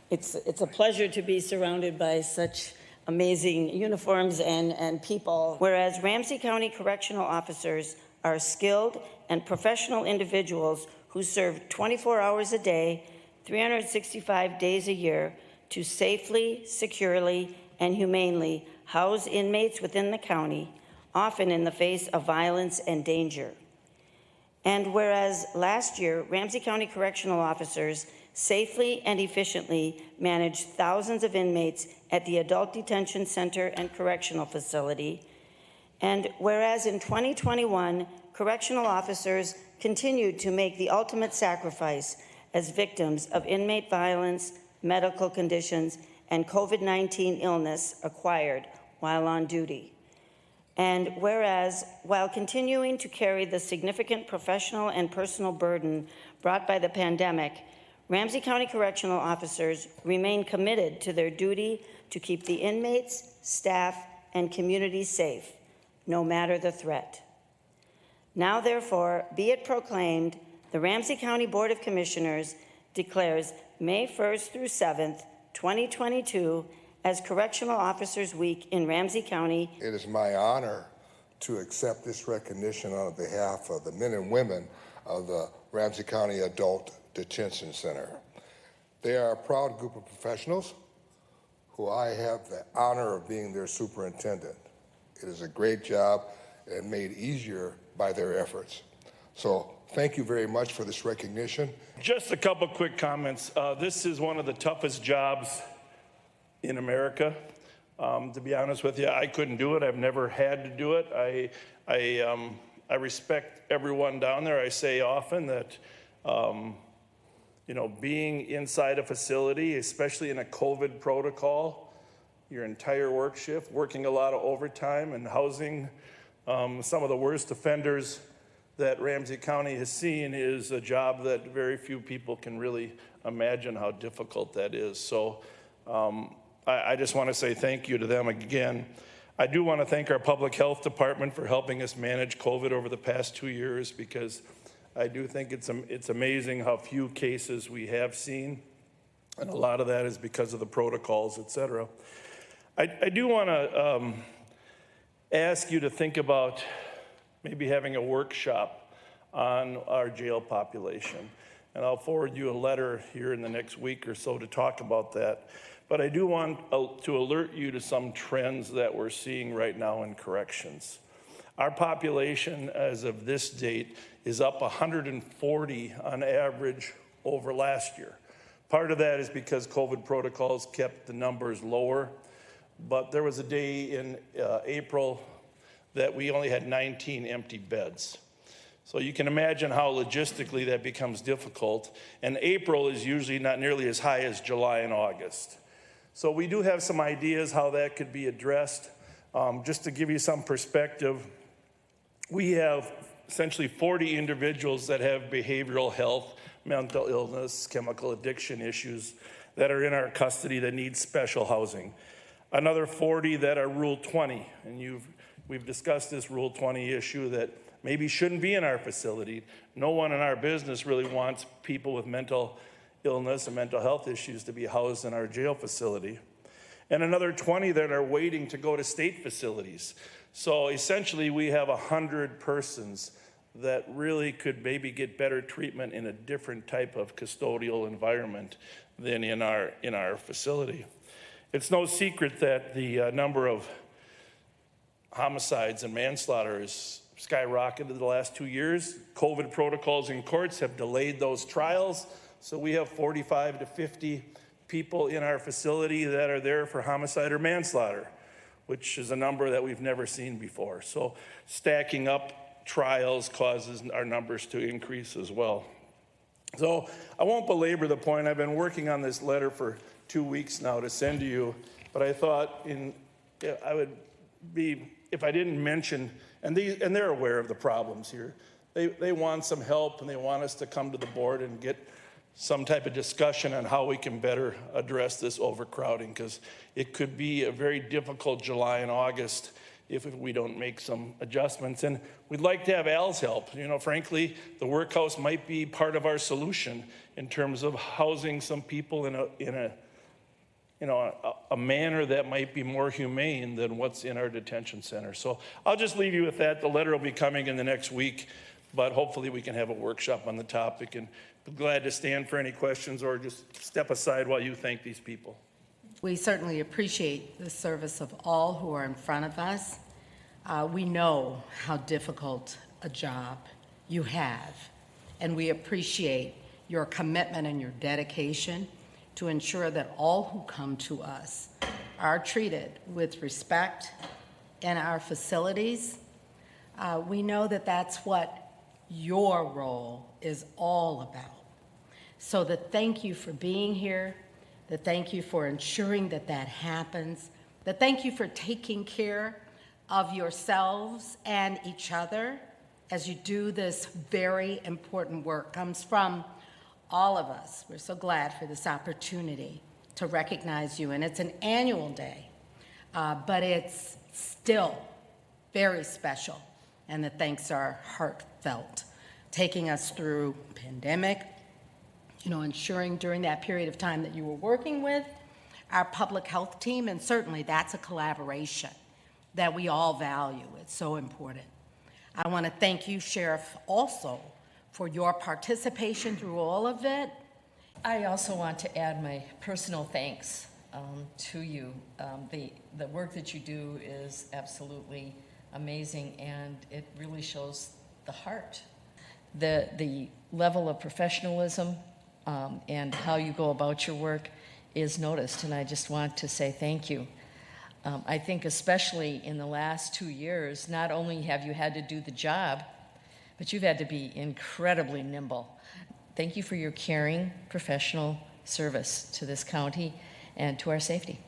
It's a pleasure to be surrounded by such amazing uniforms and people. Whereas Ramsey County Correctional Officers are skilled and professional individuals who serve 24 hours a day, 365 days a year to safely, securely, and humanely house inmates within the county, often in the face of violence and danger. And whereas last year, Ramsey County Correctional Officers safely and efficiently managed thousands of inmates at the Adult Detention Center and Correctional Facility, and whereas in 2021, correctional officers continued to make the ultimate sacrifice as victims of inmate violence, medical conditions, and COVID-19 illness acquired while on duty. And whereas, while continuing to carry the significant professional and personal burden brought by the pandemic, Ramsey County Correctional Officers remain committed to their duty to keep the inmates, staff, and community safe, no matter the threat. Now, therefore, be it proclaimed, the Ramsey County Board of Commissioners declares May 1st through 7th, 2022, as Correctional Officers Week in Ramsey County. It is my honor to accept this recognition on behalf of the men and women of the Ramsey County Adult Detention Center. They are a proud group of professionals who I have the honor of being their superintendent. It is a great job and made easier by their efforts. So thank you very much for this recognition. Just a couple quick comments. This is one of the toughest jobs in America. To be honest with you, I couldn't do it. I've never had to do it. I respect everyone down there. I say often that, being inside a facility, especially in a COVID protocol, your entire work shift, working a lot of overtime and housing some of the worst offenders that Ramsey County has seen is a job that very few people can really imagine how difficult that is. So I just want to say thank you to them again. I do want to thank our public health department for helping us manage COVID over the past 2 years, because I do think it's amazing how few cases we have seen, and a lot of that is because of the protocols, et cetera. I do want to ask you to think about maybe having a workshop on our jail population. And I'll forward you a letter here in the next week or so to talk about that. But I do want to alert you to some trends that we're seeing right now in corrections. Our population as of this date is up 140 on average over last year. Part of that is because COVID protocols kept the numbers lower, but there was a day in April that we only had 19 empty beds. So you can imagine how logistically that becomes difficult. And April is usually not nearly as high as July and August. So we do have some ideas how that could be addressed. Just to give you some perspective, we have essentially 40 individuals that have behavioral health, mental illness, chemical addiction issues that are in our custody that need special housing. Another 40 that are Rule 20, and we've discussed this Rule 20 issue that maybe shouldn't be in our facility. No one in our business really wants people with mental illness and mental health issues to be housed in our jail facility. And another 20 that are waiting to go to state facilities. So essentially we have 100 persons that really could maybe get better treatment in a different type of custodial environment than in our facility. It's no secret that the number of homicides and manslaughter has skyrocketed the last 2 years. COVID protocols in courts have delayed those trials. So we have 45 to 50 people in our facility that are there for homicide or manslaughter, which is a number that we've never seen before. So stacking up trials causes our numbers to increase as well. So I won't belabor the point. I've been working on this letter for 2 weeks now to send to you, but I thought I would be, if I didn't mention, and they're aware of the problems here. They want some help, and they want us to come to the board and get some type of discussion on how we can better address this overcrowding, because it could be a very difficult July and August if we don't make some adjustments. And we'd like to have Al's help. Frankly, the workhouse might be part of our solution in terms of housing some people in a manner that might be more humane than what's in our detention center. So I'll just leave you with that. The letter will be coming in the next week, but hopefully we can have a workshop on the topic, and be glad to stand for any questions or just step aside while you thank these people. We certainly appreciate the service of all who are in front of us. We know how difficult a job you have, and we appreciate your commitment and your dedication to ensure that all who come to us are treated with respect in our facilities. We know that that's what your role is all about. So the thank you for being here, the thank you for ensuring that that happens, the thank you for taking care of yourselves and each other as you do this very important work comes from all of us. We're so glad for this opportunity to recognize you, and it's an annual day, but it's still very special, and the thanks are heartfelt. Taking us through pandemic, ensuring during that period of time that you were working with our public health team, and certainly that's a collaboration that we all value. It's so important. I want to thank you, Sheriff, also for your participation through all of it. I also want to add my personal thanks to you. The work that you do is absolutely amazing, and it really shows the heart. The level of professionalism and how you go about your work is noticed, and I just want to say thank you. I think especially in the last 2 years, not only have you had to do the job, but you've had to be incredibly nimble. Thank you for your caring, professional service to this county and to our safety.